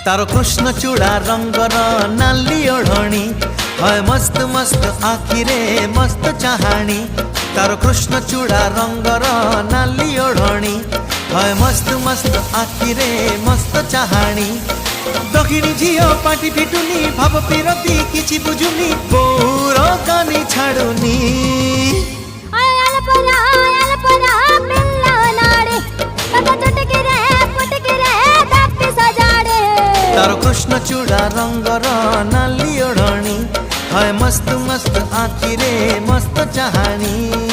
तारो कृष्ण चूड़ा रंगर नाली ओढ़णी है मस्त मस्त आखिरे मस्त चाहाणी। तारो कृष्ण चूड़ा रंगर नाली ओढ़णी है मस्त मस्त आखिरे मस्त चाहाणी। दक्षिणी झील पाटी फिटुनी भाव पिरती किछि बुझुनी बोर कानी छाड़ुनी। तारो कृष्ण चूड़ा रंगर नाली ओढ़णी है मस्त मस्त आखिरे मस्त चाहाणी।